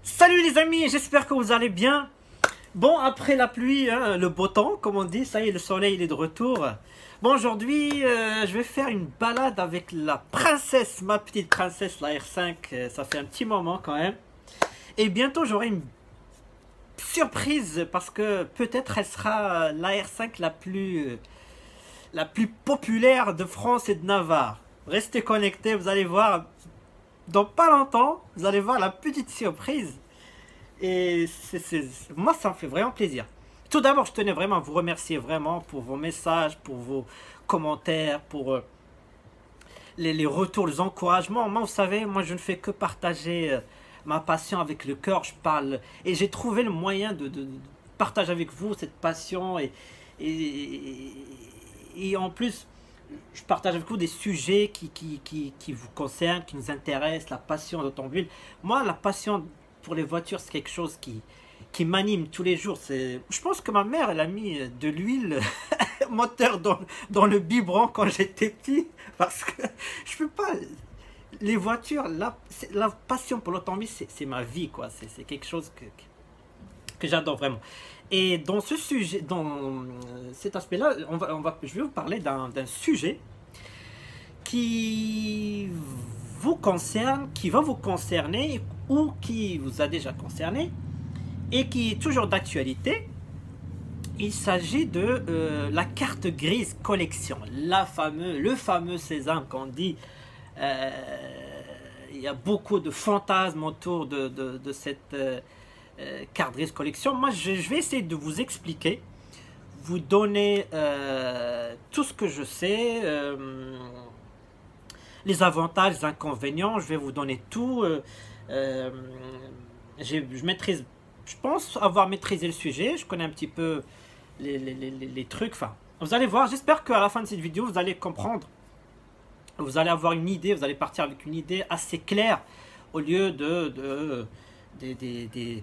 Salut les amis, j'espère que vous allez bien. Bon, après la pluie, hein, le beau temps, comme on dit, ça y est, le soleil il est de retour. Bon, aujourd'hui, je vais faire une balade avec la princesse, ma petite princesse, la R5. Ça fait un petit moment quand même. Et bientôt, j'aurai une surprise parce que peut-être elle sera la R5 la plus populaire de France et de Navarre. Restez connectés, vous allez voir. Dans pas longtemps, vous allez voir la petite surprise. Et moi, ça me fait vraiment plaisir. Tout d'abord, je tenais vraiment à vous remercier vraiment pour vos messages, pour vos commentaires, pour les retours, les encouragements. Moi, vous savez, moi, je ne fais que partager ma passion avec le cœur. Je parle et j'ai trouvé le moyen de partager avec vous cette passion et en plus, je partage avec vous des sujets qui vous concernent, qui nous intéressent, la passion d'automobile. Moi, la passion pour les voitures, c'est quelque chose qui m'anime tous les jours. Je pense que ma mère, elle a mis de l'huile moteur dans le biberon quand j'étais petit. Parce que je peux pas... Les voitures, la passion pour l'automobile, c'est ma vie, quoi. C'est quelque chose que j'adore vraiment. Et dans ce sujet, dans cet aspect-là, je vais vous parler d'un sujet qui vous concerne, qui va vous concerner ou qui vous a déjà concerné et qui est toujours d'actualité. Il s'agit de la carte grise collection, le fameux sésame qu'on dit. Il y a beaucoup de fantasmes autour de cette carte grise collection. Moi, je vais essayer de vous expliquer, vous donner tout ce que je sais, les avantages, les inconvénients. Je vais vous donner tout. Je maîtrise, je pense avoir maîtrisé le sujet. Je connais un petit peu les trucs. Enfin, vous allez voir. J'espère qu'à la fin de cette vidéo, vous allez comprendre. Vous allez avoir une idée. Vous allez partir avec une idée assez claire au lieu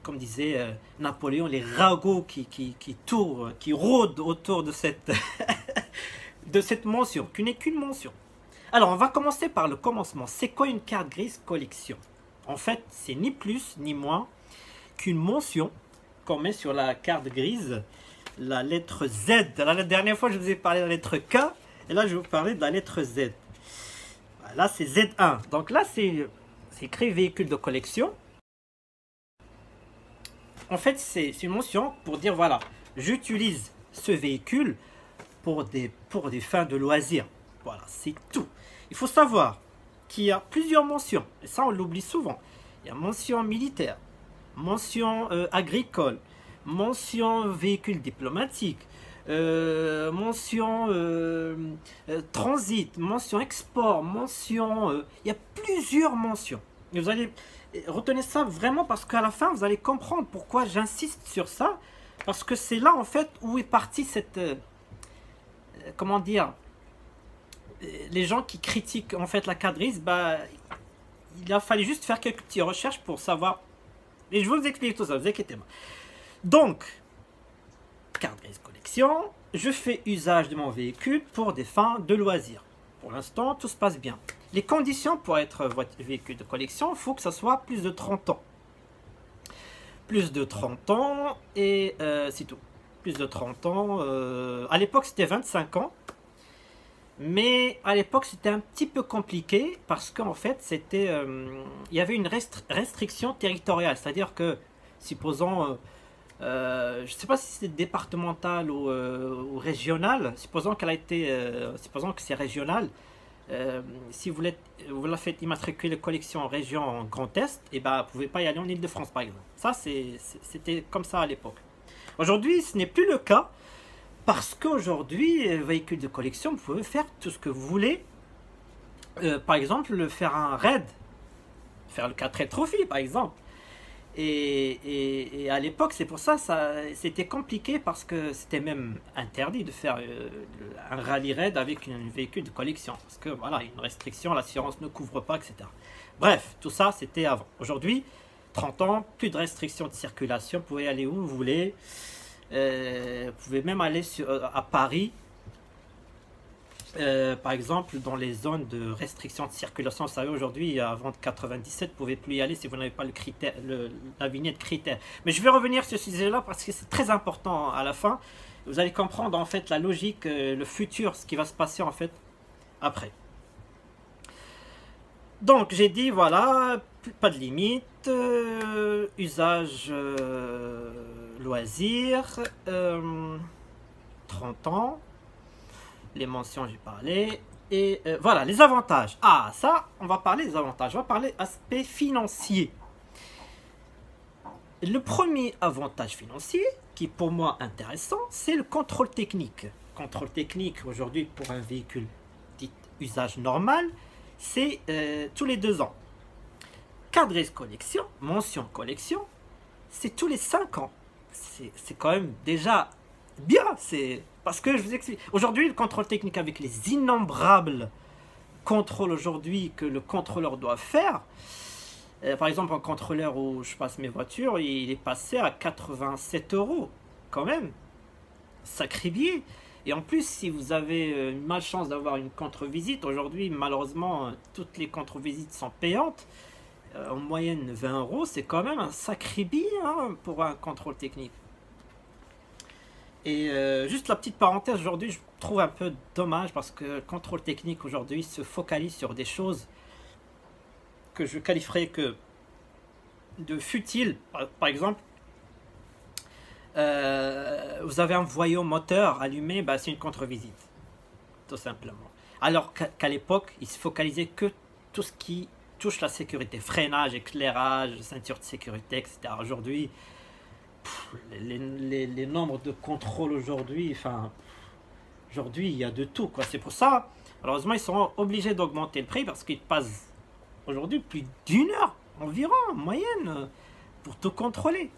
comme disait Napoléon, les ragots qui rôdent autour de cette de cette mention, qui n'est qu'une mention. Alors, on va commencer par le commencement. C'est quoi une carte grise collection? En fait, c'est ni plus ni moins qu'une mention qu'on met sur la carte grise, la lettre Z. La dernière fois, je vous ai parlé de la lettre K, et là, je vais vous parler de la lettre Z. Là, c'est Z1. Donc là, c'est écrit véhicule de collection. En fait, c'est une mention pour dire, voilà, j'utilise ce véhicule pour des fins de loisirs. Voilà, c'est tout. Il faut savoir qu'il y a plusieurs mentions, et ça on l'oublie souvent. Il y a mention militaire, mention agricole, mention véhicule diplomatique, mention transit, mention export, mention... il y a plusieurs mentions. Et vous allez retenir ça vraiment parce qu'à la fin, vous allez comprendre pourquoi j'insiste sur ça. Parce que c'est là en fait où est partie cette... comment dire, les gens qui critiquent en fait la carte grise, bah, il a fallu juste faire quelques petites recherches pour savoir. Et je vais vous expliquer tout ça, vous inquiétez pas. Donc, carte grise collection, je fais usage de mon véhicule pour des fins de loisirs. Pour l'instant, tout se passe bien. Les conditions pour être véhicule de collection, il faut que ça soit plus de 30 ans. Plus de 30 ans et c'est tout. Plus de 30 ans. À l'époque, c'était 25 ans. Mais à l'époque, c'était un petit peu compliqué parce qu'en fait, c'était, il y avait une restriction territoriale. C'est-à-dire que, supposons, je ne sais pas si c'est départemental ou régional, supposons qu'elle a été, supposons que c'est régional. Si vous la faites immatriculer collection en région Grand Est, et ben, vous ne pouvez pas y aller en Île-de-France par exemple. Ça, c'était comme ça à l'époque. Aujourd'hui, ce n'est plus le cas. Parce qu'aujourd'hui, véhicule de collection, vous pouvez faire tout ce que vous voulez. Par exemple, faire un raid. Faire le 4 Trophy, par exemple. Et à l'époque, c'est pour ça, c'était compliqué parce que c'était même interdit de faire un rallye raid avec un véhicule de collection. Parce que voilà, une restriction, l'assurance ne couvre pas, etc. Bref, tout ça, c'était avant. Aujourd'hui, 30 ans, plus de restrictions de circulation. Vous pouvez aller où vous voulez. Vous pouvez même aller à Paris. Par exemple, dans les zones de restriction de circulation, vous savez, aujourd'hui, avant de 97, vous ne pouvez plus y aller si vous n'avez pas le critère, la vignette critère. Mais je vais revenir sur ce sujet-là parce que c'est très important à la fin. Vous allez comprendre en fait la logique, le futur, ce qui va se passer en fait après. Donc j'ai dit voilà, pas de limite, usage loisir, 30 ans, les mentions j'ai parlé, et voilà les avantages. Ah ça, on va parler des avantages, on va parler aspect financier. Le premier avantage financier, qui est pour moi intéressant, c'est le contrôle technique. Contrôle technique aujourd'hui pour un véhicule dit usage normal, c'est tous les 2 ans. Carte grise collection, mention collection, c'est tous les 5 ans. C'est quand même déjà bien. Parce que je vous explique. Aujourd'hui, le contrôle technique avec les innombrables contrôles aujourd'hui que le contrôleur doit faire. Par exemple, un contrôleur où je passe mes voitures, il est passé à 87 € quand même. Sacré billet. Et en plus, si vous avez une malchance d'avoir une contre-visite, aujourd'hui, malheureusement, toutes les contre-visites sont payantes. En moyenne, 20 €, c'est quand même un sacré billet hein, pour un contrôle technique. Et juste la petite parenthèse, aujourd'hui, je trouve un peu dommage parce que le contrôle technique aujourd'hui se focalise sur des choses que je qualifierais que de futiles. Par exemple, vous avez un voyant moteur allumé, bah, c'est une contre-visite, tout simplement. Alors qu'à l'époque, il se focalisait que tout ce qui touche la sécurité, freinage, éclairage, ceinture de sécurité, etc. Aujourd'hui, les nombres de contrôles aujourd'hui, enfin, aujourd'hui, il y a de tout, quoi. C'est pour ça, malheureusement, ils seront obligés d'augmenter le prix parce qu'ils passent aujourd'hui plus d'1 heure environ, en moyenne, pour tout contrôler.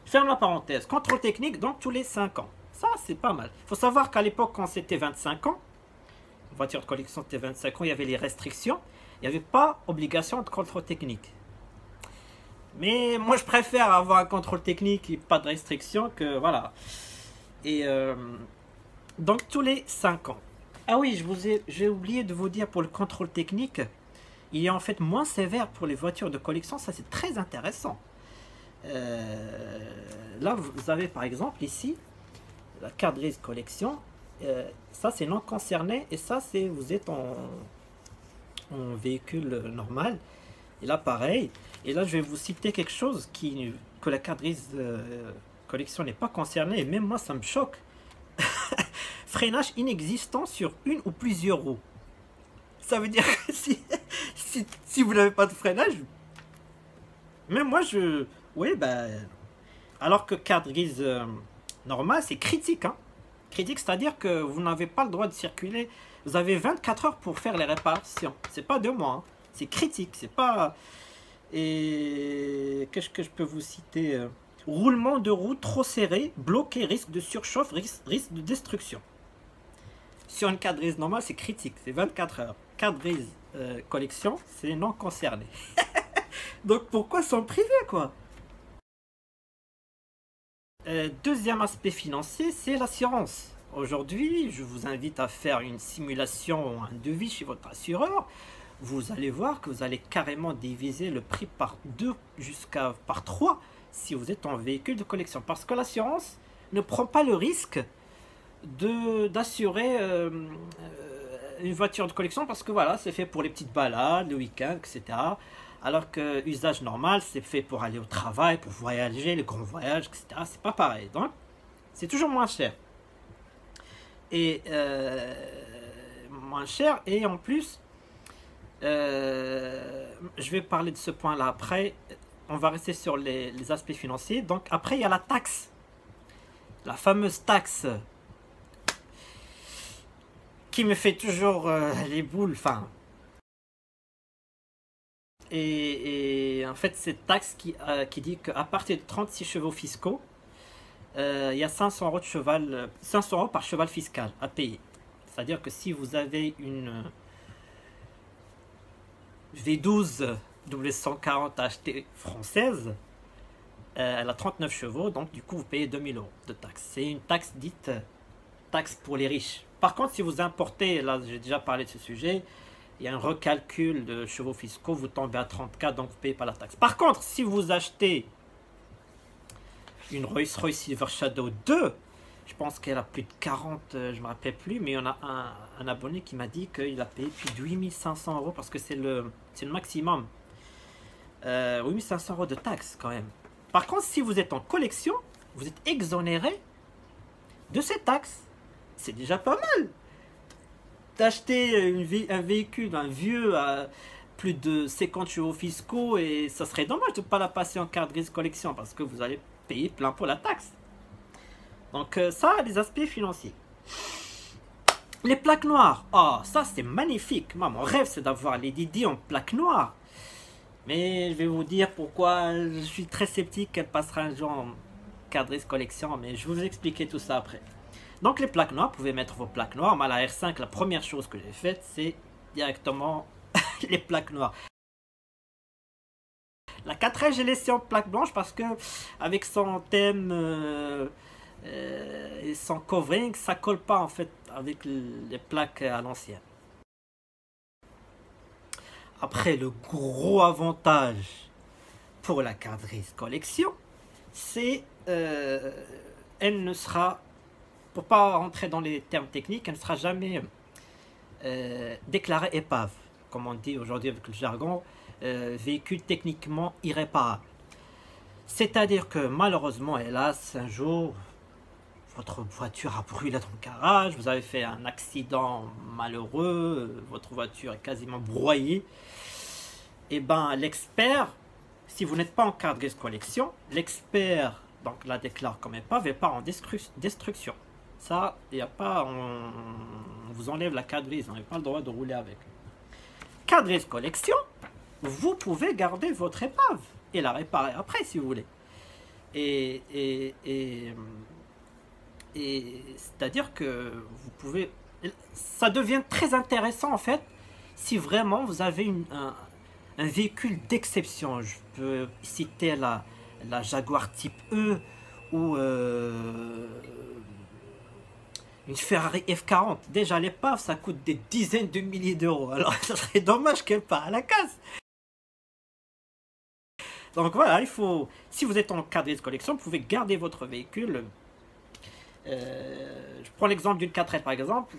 Je ferme la parenthèse. Contrôle technique, donc tous les 5 ans. Ça, c'est pas mal. Il faut savoir qu'à l'époque, quand c'était 25 ans, une voiture de collection c'était 25 ans, il y avait les restrictions. Il n'y avait pas obligation de contrôle technique. Mais moi, je préfère avoir un contrôle technique et pas de restriction que voilà. Et donc, tous les 5 ans. Ah oui, j'ai oublié de vous dire pour le contrôle technique, il est en fait moins sévère pour les voitures de collection. Ça, c'est très intéressant. Là, vous avez par exemple ici la carte grise collection. Ça, c'est non concerné. Et ça, c'est vous êtes en véhicule normal. Et là, pareil. Et là, je vais vous citer quelque chose que la carte grise collection n'est pas concernée. Et même moi, ça me choque. Freinage inexistant sur une ou plusieurs roues. Ça veut dire que si vous n'avez pas de freinage, même moi, oui, ben... Alors que carte grise normale, c'est critique. Hein. Critique, c'est-à-dire que vous n'avez pas le droit de circuler. Vous avez 24 heures pour faire les réparations. C'est pas 2 mois. Hein. C'est critique. C'est pas... Et qu'est-ce que je peux vous citer roulement de roue trop serré, bloqué, risque de surchauffe, risque de destruction. Sur une carte grise normale, c'est critique. C'est 24 heures. Carte grise collection, c'est non concerné. Donc pourquoi s'en priver, quoi? Deuxième aspect financier, c'est l'assurance. Aujourd'hui, je vous invite à faire une simulation, un devis chez votre assureur. Vous allez voir que vous allez carrément diviser le prix par 2 jusqu'à par 3 si vous êtes en véhicule de collection. Parce que l'assurance ne prend pas le risque d'assurer une voiture de collection parce que voilà, c'est fait pour les petites balades, le week-end, etc. Alors que usage normal, c'est fait pour aller au travail, pour voyager, les grands voyages, etc. C'est pas pareil. Donc, c'est toujours moins cher. Et moins cher. Et en plus, je vais parler de ce point-là après. On va rester sur les aspects financiers. Donc, après, il y a la taxe. La fameuse taxe qui me fait toujours les boules. Enfin... Et en fait, cette taxe qui dit qu'à partir de 36 chevaux fiscaux, il y a 500 € de cheval, 500 € par cheval fiscal à payer. C'est-à-dire que si vous avez une V12 W140 HT française, elle a 39 chevaux, donc du coup vous payez 2000 € de taxe. C'est une taxe dite taxe pour les riches. Par contre, si vous importez, là j'ai déjà parlé de ce sujet, il y a un recalcul de chevaux fiscaux, vous tombez à 34, donc vous ne payez pas la taxe. Par contre, si vous achetez une Rolls-Royce Silver Shadow 2, je pense qu'elle a plus de 40, je ne me rappelle plus, mais il y en a un abonné qui m'a dit qu'il a payé plus de 8500 euros parce que c'est le maximum. 8500 euros de taxes quand même. Par contre, si vous êtes en collection, vous êtes exonéré de ces taxes. C'est déjà pas mal. D'acheter un véhicule, un vieux à plus de 50 chevaux fiscaux, et ça serait dommage de ne pas la passer en carte grise collection parce que vous allez payer plein pour la taxe. Donc ça, les aspects financiers. Les plaques noires. Oh, ça c'est magnifique. Moi, mon rêve c'est d'avoir les Didi en plaques noires. Mais je vais vous dire pourquoi je suis très sceptique qu'elle passera un jour en carte grise collection. Mais je vais vous expliquer tout ça après. Donc les plaques noires, vous pouvez mettre vos plaques noires. Moi, la R5, la première chose que j'ai faite, c'est directement les plaques noires. La 4L, j'ai laissé en plaque blanche parce que avec son thème et son covering, ça colle pas en fait avec les plaques à l'ancienne. Après, le gros avantage pour la carte grise collection, c'est elle ne sera, pour pas rentrer dans les termes techniques, elle ne sera jamais déclarée épave, comme on dit aujourd'hui avec le jargon, véhicule techniquement irréparable. C'est-à-dire que malheureusement, hélas, un jour, votre voiture a brûlé dans le garage, vous avez fait un accident malheureux, votre voiture est quasiment broyée. Et ben l'expert, si vous n'êtes pas en carte grise collection, l'expert donc la déclare comme épave et part en destruction. Ça, il n'y a pas, on vous enlève la carte grise, on n'a pas le droit de rouler avec. Carte grise collection, vous pouvez garder votre épave et la réparer après si vous voulez. Et c'est-à-dire que vous pouvez, ça devient très intéressant en fait si vraiment vous avez un véhicule d'exception. Je peux citer la Jaguar type E ou une Ferrari F40. Déjà l'épave ça coûte des dizaines de milliers d'euros, alors ça serait dommage qu'elle parte à la casse. Donc voilà, il faut, si vous êtes en carte grise collection, vous pouvez garder votre véhicule. Je prends l'exemple d'une 4L par exemple.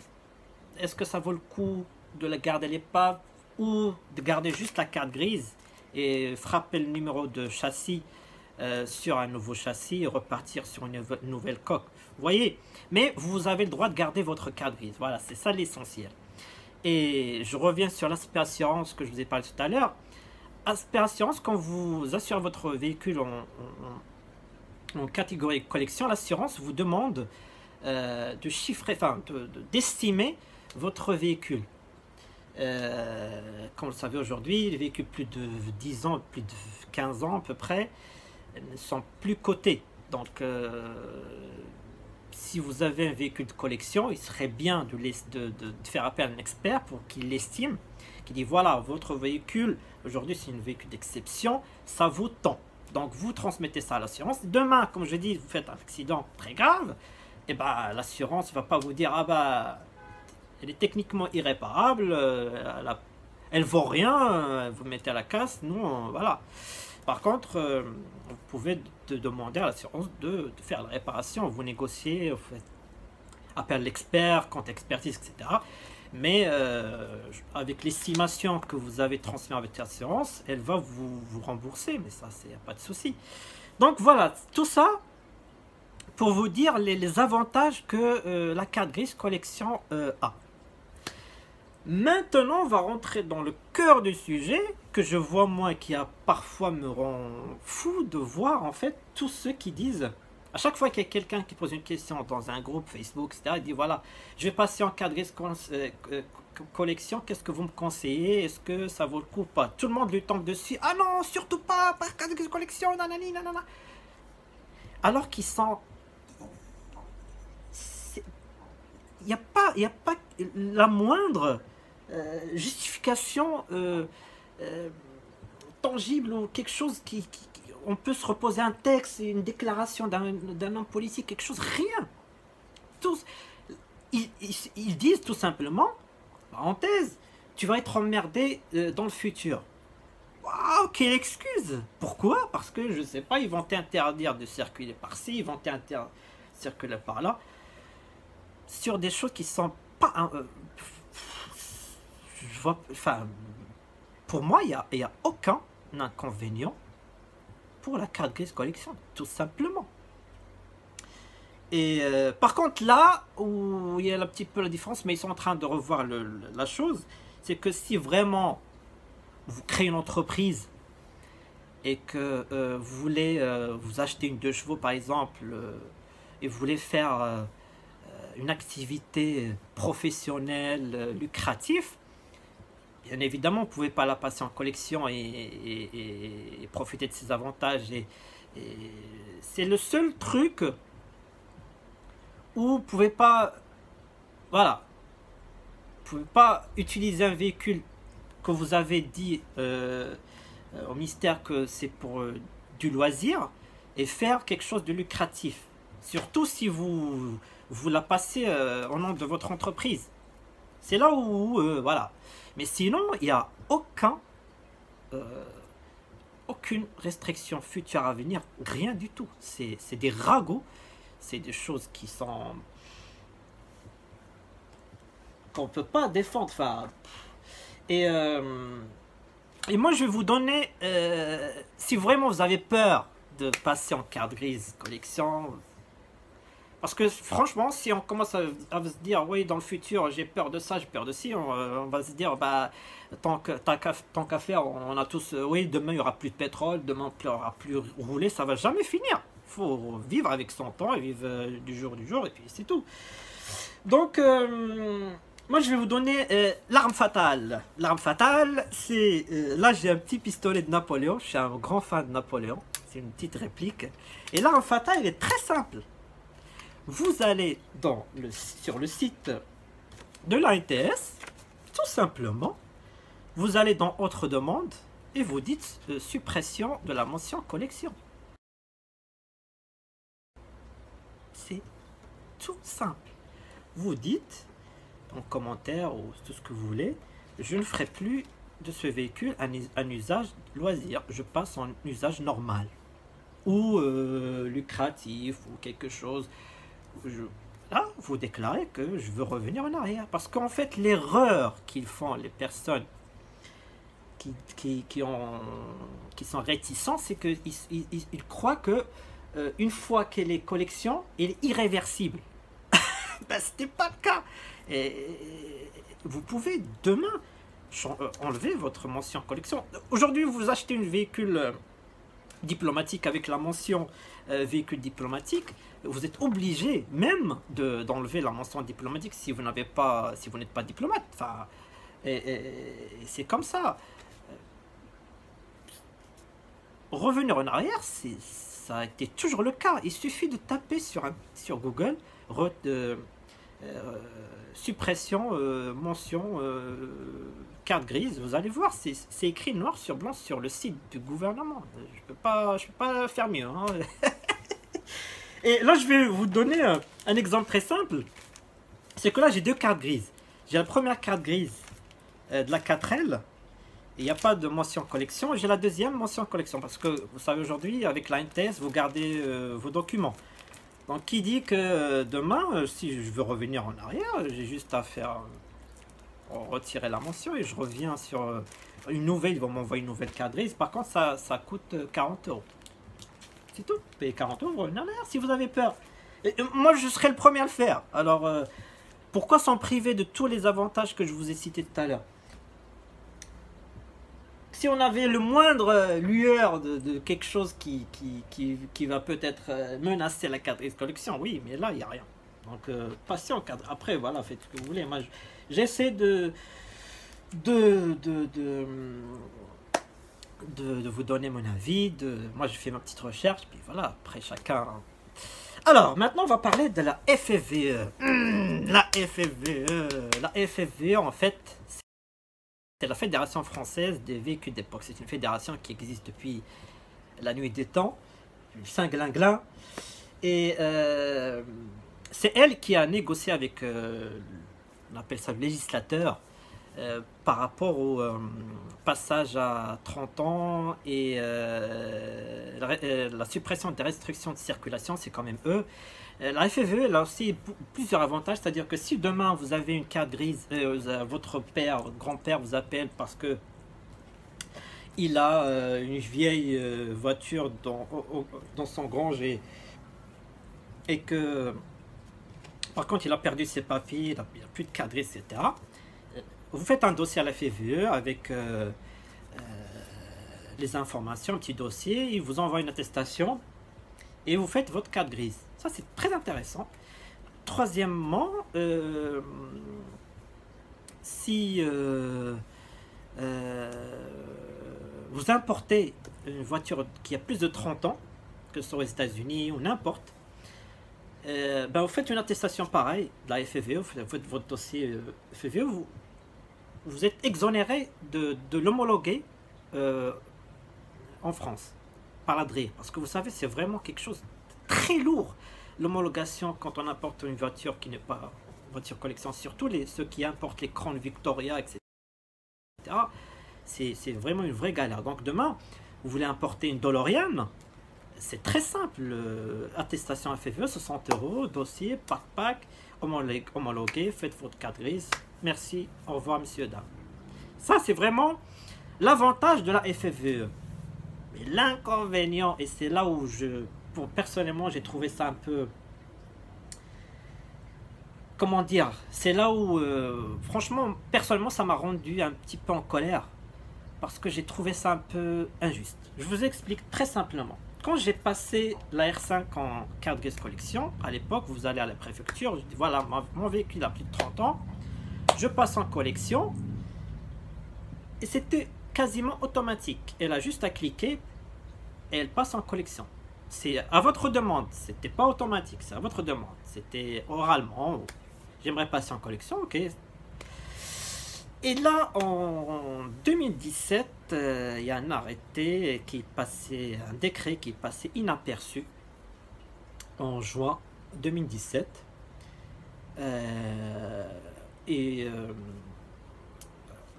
Est-ce que ça vaut le coup de la garder l'épave ou de garder juste la carte grise et frapper le numéro de châssis sur un nouveau châssis et repartir sur une nouvelle coque? Vous voyez, mais vous avez le droit de garder votre carte grise. Voilà, c'est ça l'essentiel. Et je reviens sur l'aspect assurance que je vous ai parlé tout à l'heure. Aspect assurance, quand vous assurez votre véhicule en catégorie collection, l'assurance vous demande de chiffrer, enfin d'estimer votre véhicule. Comme vous le savez aujourd'hui, les véhicules plus de 10 ans, plus de 15 ans à peu près, ne sont plus cotés. Donc si vous avez un véhicule de collection, il serait bien de faire appel à un expert pour qu'il l'estime, qui dit voilà, votre véhicule, aujourd'hui c'est un véhicule d'exception, ça vaut tant. Donc vous transmettez ça à l'assurance. Demain, comme je dis, vous faites un accident très grave, et ben l'assurance ne va pas vous dire ah bah elle est techniquement irréparable, elle vaut rien, vous mettez à la casse, non, voilà. Par contre, vous pouvez demander à l'assurance de faire la réparation, vous négociez, vous faites appel à l'expert, compte expertise, etc. Mais avec l'estimation que vous avez transmise avec l'assurance, elle va vous rembourser, mais ça, c'est pas de souci. Donc voilà, tout ça pour vous dire les avantages que la carte grise collection a. Maintenant, on va rentrer dans le cœur du sujet que je vois moi qui a parfois me rend fou de voir en fait tous ceux qui disent, à chaque fois qu'il y a quelqu'un qui pose une question dans un groupe Facebook, etc., il dit voilà, je vais passer en carte grise collection, qu'est-ce que vous me conseillez, est-ce que ça vaut le coup ou pas? Tout le monde lui tombe dessus, ah non, surtout pas carte grise collection, nanani, nanana. Alors qu'ils sont... Il n'y a pas la moindre justification tangible ou quelque chose on peut se reposer un texte, une déclaration d'un homme politique, quelque chose, rien. Tous, ils disent tout simplement, parenthèse, tu vas être emmerdé dans le futur. Waouh, quelle excuse! Pourquoi? Parce que, je sais pas, ils vont t'interdire de circuler par-ci, ils vont t'interdire de circuler par-là, sur des choses qui sont pas... je vois, enfin, pour moi, il y a aucun inconvénient pour la carte grise collection, tout simplement. Et par contre, là où il y a un petit peu la différence, mais ils sont en train de revoir la chose, c'est que si vraiment vous créez une entreprise et que vous voulez vous acheter une 2 chevaux par exemple, et vous voulez faire une activité professionnelle lucrative, bien évidemment, vous ne pouvez pas la passer en collection et profiter de ses avantages. Et c'est le seul truc où vous ne pouvez pas, voilà, vous pouvez pas utiliser un véhicule que vous avez dit au ministère que c'est pour du loisir et faire quelque chose de lucratif. Surtout si vous la passez au nom de votre entreprise. C'est là où, voilà. Mais sinon, il n'y a aucune restriction future à venir, rien du tout. C'est des ragots, c'est des choses qui sont... qu'on ne peut pas défendre. Enfin, et moi, je vais vous donner, si vraiment vous avez peur de passer en carte grise collection, parce que franchement, si on commence à se dire, oui, dans le futur, j'ai peur de ça, j'ai peur de ci, on va se dire, bah, tant qu'à faire, on a tous, oui, demain, il n'y aura plus de pétrole, demain, il n'y aura plus rouler, ça va jamais finir. Il faut vivre avec son temps et vivre du jour, et puis c'est tout. Donc, moi, je vais vous donner l'arme fatale. L'arme fatale, c'est... là, j'ai un petit pistolet de Napoléon. Je suis un grand fan de Napoléon. C'est une petite réplique. Et l'arme fatale, elle est très simple. Vous allez sur le site de l'ANTS, tout simplement. Vous allez dans Autre demande et vous dites suppression de la mention collection. C'est tout simple. Vous dites en commentaire ou tout ce que vous voulez, je ne ferai plus de ce véhicule un usage loisir, je passe en usage normal ou lucratif ou quelque chose. Là, vous déclarez que je veux revenir en arrière, parce qu'en fait l'erreur qu'ils font les personnes qui sont réticents, c'est qu'ils croient que une fois qu'elle est collection, elle est irréversible. Ben, ce n'est pas le cas. Et vous pouvez demain enlever votre mention collection. Aujourd'hui, vous achetez un véhicule diplomatique avec la mention véhicule diplomatique, vous êtes obligé même d'enlever la mention diplomatique si vous n'êtes pas diplomate. Enfin, c'est comme ça. Revenir en arrière, ça a été toujours le cas. Il suffit de taper sur Google suppression mention carte grise, vous allez voir, c'est écrit noir sur blanc sur le site du gouvernement. Je peux pas faire mieux, hein. Et là, je vais vous donner un exemple très simple. C'est que là, j'ai deux cartes grises. J'ai la première carte grise de la 4L. Il n'y a pas de mention collection. J'ai la deuxième mention collection. Parce que, vous savez, aujourd'hui, avec la NTS, vous gardez vos documents. Donc, qui dit que demain, si je veux revenir en arrière, j'ai juste à faire retirer la mention et je reviens sur une nouvelle. Ils vont m'envoyer une nouvelle carte grise. Par contre, ça coûte 40 €. C'est tout. Payez 40 €, revenez en arrière si vous avez peur. Et moi, je serai le premier à le faire. Alors, pourquoi s'en priver de tous les avantages que je vous ai cités tout à l'heure? Si on avait le moindre lueur de quelque chose qui va peut-être menacer la carte grise collection, oui, mais là, il n'y a rien. Donc, passez en cadre. Après, voilà, faites ce que vous voulez. Moi, j'essaie de vous donner mon avis. Moi, je fais ma petite recherche, puis voilà, après, chacun... Alors, maintenant, on va parler de la FFVE. La FFVE, en fait... C'est la Fédération française des véhicules d'époque. C'est une fédération qui existe depuis la nuit des temps, Saint-Glinglin. Et c'est elle qui a négocié avec, on appelle ça le législateur, par rapport au passage à 30 ans et la suppression des restrictions de circulation, c'est quand même eux. La FFVE, elle a aussi plusieurs avantages, c'est-à-dire que si demain vous avez une carte grise, votre père, votre grand-père vous appelle parce que il a une vieille voiture dans son grange et que par contre il a perdu ses papiers, il n'a plus de carte grise, etc. Vous faites un dossier à la FFVE avec les informations, un petit dossier, il vous envoie une attestation et vous faites votre carte grise. Ça, c'est très intéressant. Troisièmement, si vous importez une voiture qui a plus de 30 ans, que ce soit aux États-Unis ou n'importe, ben vous faites une attestation pareille de la FFVE, vous faites votre dossier FFVE, vous êtes exonéré de l'homologuer en France par la DRI. Parce que vous savez, c'est vraiment quelque chose de très lourd. L'homologation, quand on importe une voiture qui n'est pas une voiture collection, surtout ceux qui importent les Crown Victoria, etc. C'est vraiment une vraie galère. Donc demain, vous voulez importer une DeLorean, c'est très simple. Attestation FFVE, 60 €, dossier, pack, homologué, faites votre carte grise. Merci, au revoir, messieurs, dames. Ça, c'est vraiment l'avantage de la FFVE. Mais l'inconvénient, et c'est là où personnellement, j'ai trouvé ça un peu... Comment dire? C'est là où, franchement, personnellement, ça m'a rendu un petit peu en colère. Parce que j'ai trouvé ça un peu injuste. Je vous explique très simplement. Quand j'ai passé la R5 en carte grise collection, à l'époque, vous allez à la préfecture, je dis voilà, mon véhicule a plus de 30 ans, je passe en collection, et c'était quasiment automatique. Elle a juste à cliquer, et elle passe en collection. C'est à votre demande, c'était pas automatique, c'est à votre demande. C'était oralement, j'aimerais passer en collection, ok. Et là, en 2017, il y a un arrêté qui est passé, un décret qui est passé inaperçu en juin 2017.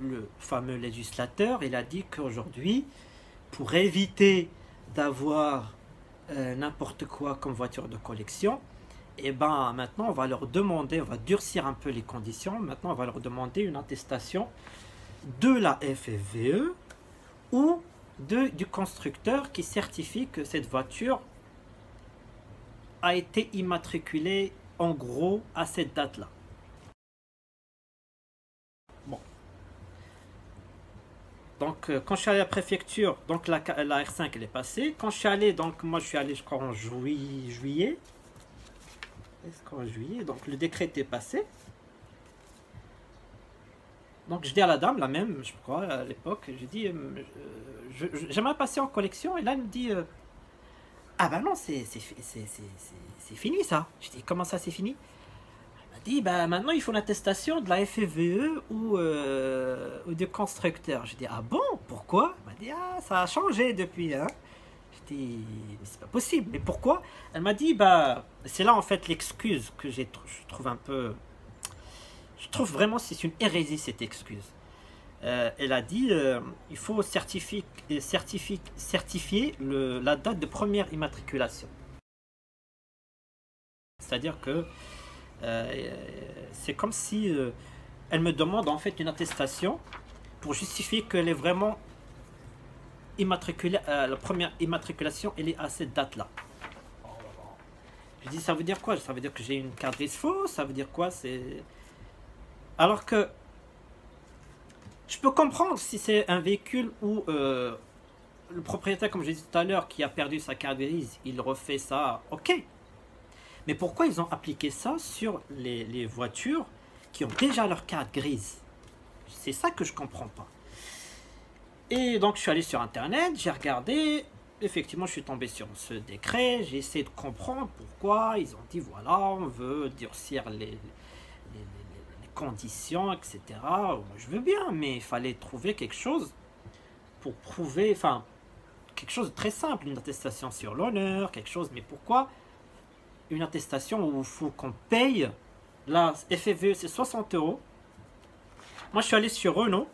Le fameux législateur, il a dit qu'aujourd'hui, pour éviter d'avoir n'importe quoi comme voiture de collection, et ben maintenant on va leur demander, on va durcir un peu les conditions, maintenant on va leur demander une attestation de la FFVE ou du constructeur qui certifie que cette voiture a été immatriculée en gros à cette date-là. Bon. Donc quand je suis allé à la préfecture, donc la R5 elle est passée. Quand je suis allé, donc moi je suis allé je crois en juillet. En juillet, donc le décret était passé. Donc je dis à la dame, la même, je crois, à l'époque, j'ai dit, j'aimerais passer en collection, et là elle me dit, ah ben non, c'est fini ça. Je dis, comment ça c'est fini? Elle m'a dit, bah maintenant il faut l'attestation de la FFVE ou du constructeur. Je dis, ah bon, pourquoi? Elle m'a dit, ah ça a changé depuis, hein. C'est pas possible, mais pourquoi? Elle m'a dit, bah c'est là en fait l'excuse que je trouve un peu, je trouve vraiment c'est une hérésie cette excuse. Elle a dit il faut certifier la date de première immatriculation, c'est à dire que c'est comme si elle me demande en fait une attestation pour justifier qu'elle est vraiment immatriculée, la première immatriculation elle est à cette date là. Je dis, ça veut dire quoi? Ça veut dire que j'ai une carte grise fausse? Ça veut dire quoi? C'est... Alors que je peux comprendre si c'est un véhicule où le propriétaire, comme je disais tout à l'heure, qui a perdu sa carte grise, il refait ça, ok. Mais pourquoi ils ont appliqué ça sur les voitures qui ont déjà leur carte grise? C'est ça que je comprends pas. Et donc je suis allé sur internet, j'ai regardé, effectivement je suis tombé sur ce décret, j'ai essayé de comprendre pourquoi ils ont dit voilà, on veut durcir les conditions, etc. Moi, je veux bien, mais il fallait trouver quelque chose pour prouver, enfin, quelque chose de très simple, une attestation sur l'honneur, quelque chose, mais pourquoi une attestation où il faut qu'on paye. La FFVE, c'est 60 euros. Moi, je suis allé sur Renault.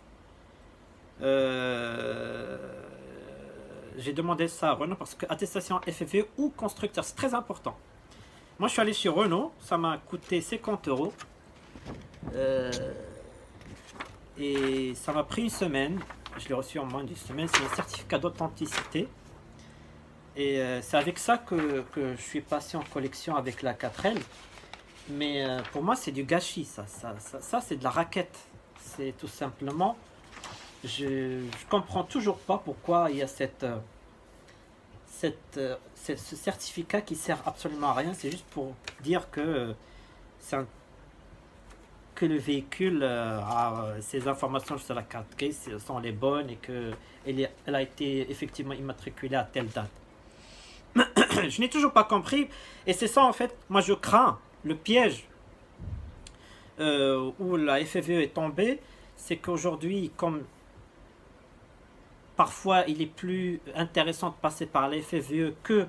J'ai demandé ça à Renault parce que attestation FFVE ou constructeur, c'est très important. Moi, je suis allé sur Renault. Ça m'a coûté 50 euros. Et ça m'a pris une semaine. Je l'ai reçu en moins d'une semaine. C'est un certificat d'authenticité. Et c'est avec ça que je suis passé en collection avec la 4L. Mais pour moi, c'est du gâchis. Ça c'est de la raquette. C'est tout simplement... Je comprends toujours pas pourquoi il y a ce certificat qui sert absolument à rien. C'est juste pour dire que que le véhicule a ces informations sur la carte case sont les bonnes et qu'elle a été effectivement immatriculée à telle date. Je n'ai toujours pas compris. Et c'est ça en fait, moi je crains le piège où la FFVE est tombée. C'est qu'aujourd'hui, comme parfois il est plus intéressant de passer par la FFVE que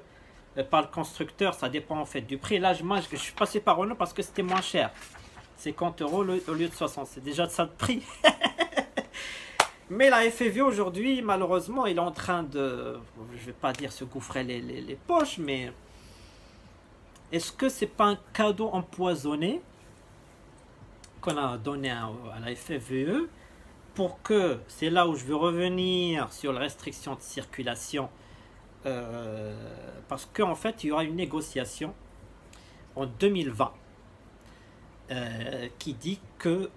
par le constructeur, ça dépend en fait du prix. Là, moi je suis passé par Renault parce que c'était moins cher. 50 euros au lieu de 60, c'est déjà de ça de prix. Mais la FFVE aujourd'hui, malheureusement, il est en train de, je vais pas dire se gouffrer les poches, mais est-ce que c'est pas un cadeau empoisonné qu'on a donné à la FFVE pour que, c'est là où je veux revenir sur la restriction de circulation, parce qu'en fait, il y aura une négociation en 2020 qui dit que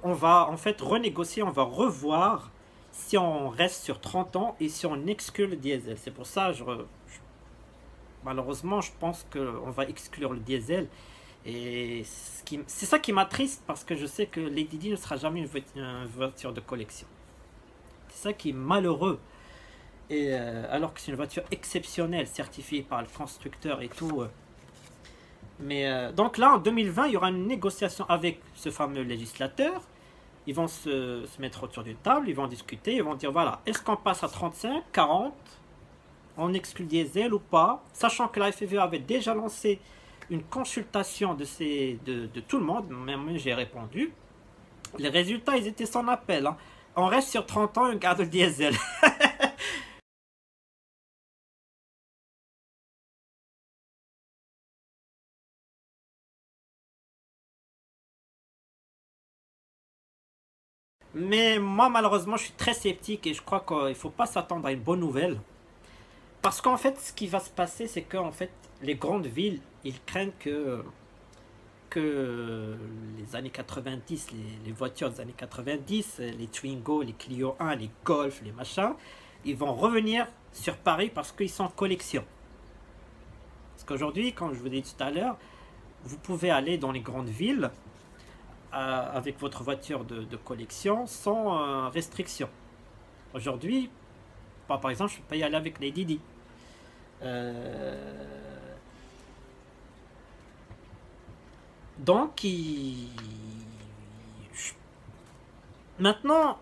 on va en fait renégocier, on va revoir si on reste sur 30 ans et si on exclut le diesel. C'est pour ça, malheureusement, je pense qu'on va exclure le diesel. Et c'est ça qui m'attriste parce que je sais que Lady Di ne sera jamais une voiture de collection. C'est ça qui est malheureux. Et alors que c'est une voiture exceptionnelle, certifiée par le constructeur et tout. Mais donc là, en 2020, il y aura une négociation avec ce fameux législateur. Ils vont se mettre autour d'une table, ils vont discuter, ils vont dire voilà, est-ce qu'on passe à 35, 40, on exclut le diesel ou pas, sachant que la FFVE avait déjà lancé une consultation de tout le monde, même j'ai répondu. Les résultats, ils étaient sans appel. Hein. On reste sur 30 ans et on garde le diesel. Mais moi, malheureusement, je suis très sceptique et je crois qu'il ne faut pas s'attendre à une bonne nouvelle. Parce qu'en fait, ce qui va se passer, c'est qu'en fait, les grandes villes, ils craignent que les années 90, les voitures des années 90, les Twingo, les Clio 1, les Golf, les machins, ils vont revenir sur Paris parce qu'ils sont en collection. Parce qu'aujourd'hui, comme je vous l'ai dit tout à l'heure, vous pouvez aller dans les grandes villes avec votre voiture de collection sans restriction. Aujourd'hui, par exemple, je ne peux pas y aller avec Lady Di. Donc, maintenant,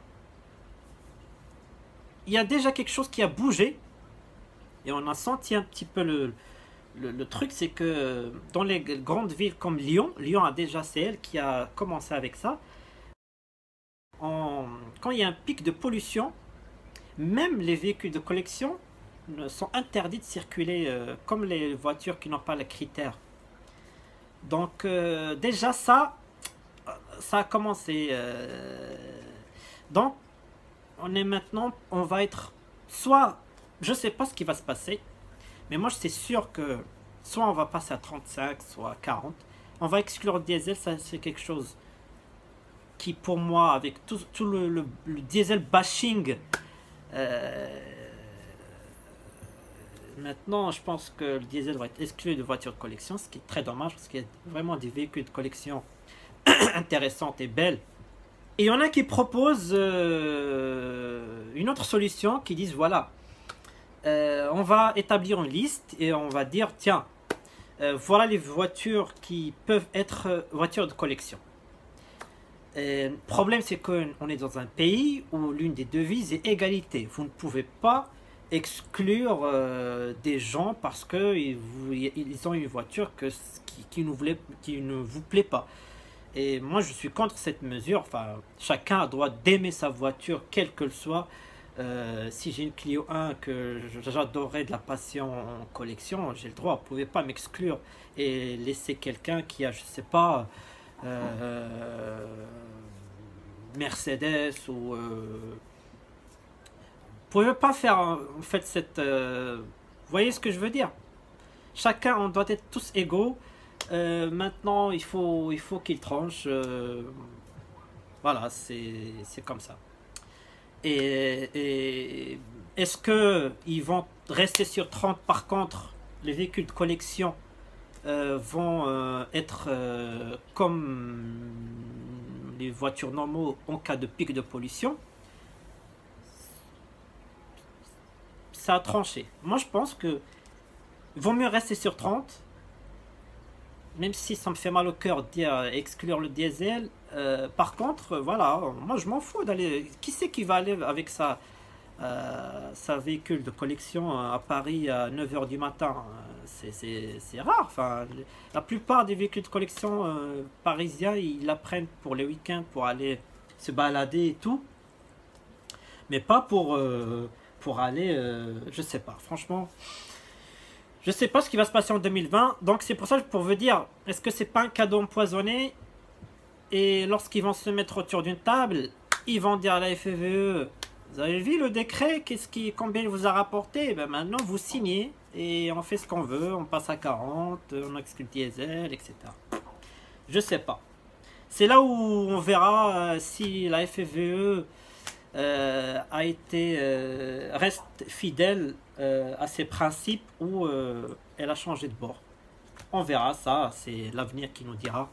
il y a déjà quelque chose qui a bougé et on a senti un petit peu le truc, c'est que dans les grandes villes comme Lyon, Lyon a déjà, c'est elle qui a commencé avec ça. Quand il y a un pic de pollution, même les véhicules de collection sont interdits de circuler comme les voitures qui n'ont pas les critères. Donc déjà ça a commencé. Donc on va être soit, je sais pas ce qui va se passer, mais moi c'est sûr que soit on va passer à 35, soit 40. On va exclure le diesel, ça c'est quelque chose qui pour moi, avec tout le diesel bashing, maintenant je pense que le diesel va être exclu de voitures de collection, ce qui est très dommage parce qu'il y a vraiment des véhicules de collection intéressantes et belles. Et il y en a qui proposent une autre solution, qui disent voilà, on va établir une liste et on va dire tiens, voilà les voitures qui peuvent être voitures de collection. Le problème c'est qu'on est dans un pays où l'une des devises est égalité. Vous ne pouvez pas exclure des gens parce que ils ont une voiture qui ne vous plaît pas. Et moi, je suis contre cette mesure. Enfin, chacun a le droit d'aimer sa voiture, quelle qu'elle soit. Si j'ai une Clio 1 que j'adorais de la passion en collection, j'ai le droit. Vous ne pouvez pas m'exclure et laisser quelqu'un qui a, je sais pas, Mercedes ou... Vous pouvez pas faire en fait cette... vous voyez ce que je veux dire? Chacun, on doit être tous égaux. Maintenant, il faut qu'ils tranchent. Voilà, c'est comme ça. Et est-ce que ils vont rester sur 30? Par contre, les véhicules de collection vont être comme les voitures normaux en cas de pic de pollution? Ça a tranché. Moi, je pense que vaut mieux rester sur 30, même si ça me fait mal au cœur de dire exclure le diesel. Par contre, voilà, moi je m'en fous d'aller. Qui c'est qui va aller avec sa véhicule de collection à Paris à 9 h du matin? C'est rare. Enfin, la plupart des véhicules de collection parisiens, ils la prennent pour les week-ends, pour aller se balader et tout. Mais pas pour aller, je sais pas, franchement. Je sais pas ce qui va se passer en 2020, donc c'est pour ça pour vous dire, est-ce que c'est pas un cadeau empoisonné? Et lorsqu'ils vont se mettre autour d'une table, ils vont dire à la FFVE, vous avez vu le décret, combien il vous a rapporté? Ben maintenant vous signez et on fait ce qu'on veut, on passe à 40, on exclut le diesel, etc. Je sais pas. C'est là où on verra si la FFVE reste fidèle à ses principes ou elle a changé de bord. On verra ça, c'est l'avenir qui nous dira.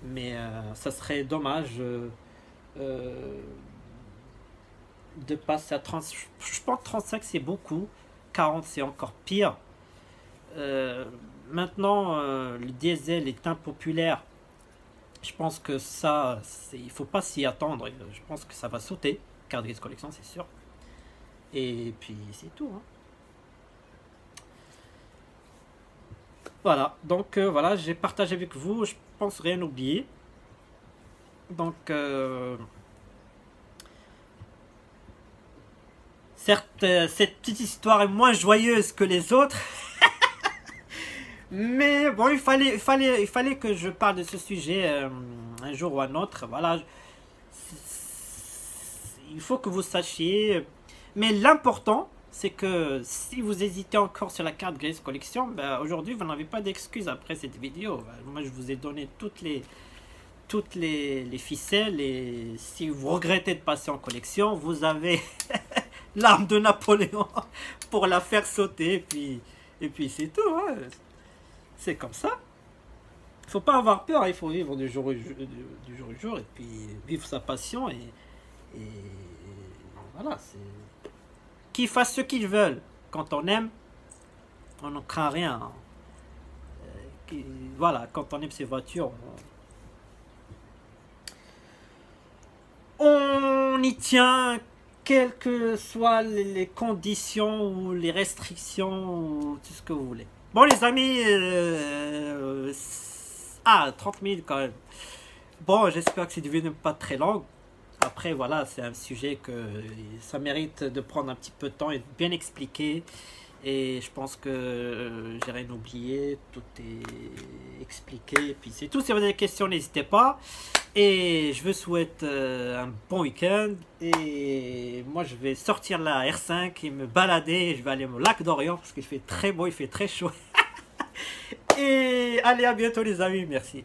Mais ça serait dommage de passer à 30. Je pense que 35 c'est beaucoup, 40 c'est encore pire. Maintenant, le diesel est impopulaire. Je pense que ça, il faut pas s'y attendre. Je pense que ça va sauter. Carte grise collection, c'est sûr. Et puis c'est tout. Hein. Voilà. Donc voilà, j'ai partagé avec vous. Je pense rien oublier. Donc certes, cette petite histoire est moins joyeuse que les autres. Mais bon, il fallait que je parle de ce sujet un jour ou un autre. Voilà. Il faut que vous sachiez. Mais l'important, c'est que si vous hésitez encore sur la carte grise collection, ben aujourd'hui, vous n'avez pas d'excuses après cette vidéo. Moi, je vous ai donné toutes les ficelles. Et si vous regrettez de passer en collection, vous avez l'arme de Napoléon pour la faire sauter. Et puis c'est tout. Hein. C'est comme ça. Il faut pas avoir peur, il faut vivre du jour au jour et puis vivre sa passion et voilà. Qu'ils fassent ce qu'ils veulent. Quand on aime, on n'en craint rien. Voilà, quand on aime ses voitures, on y tient, quelles que soient les conditions ou les restrictions ou tout ce que vous voulez. Bon les amis, 30 000 quand même. Bon, j'espère que c'est devenu pas très long. Après voilà, c'est un sujet que ça mérite de prendre un petit peu de temps et de bien expliquer. Et je pense que j'ai rien oublié, tout est expliqué. Et puis c'est tout, si vous avez des questions, n'hésitez pas. Et je vous souhaite un bon week-end. Et moi je vais sortir la R5 et me balader. Je vais aller au lac d'Orient parce qu'il fait très beau, il fait très chaud. Et allez, à bientôt les amis, merci.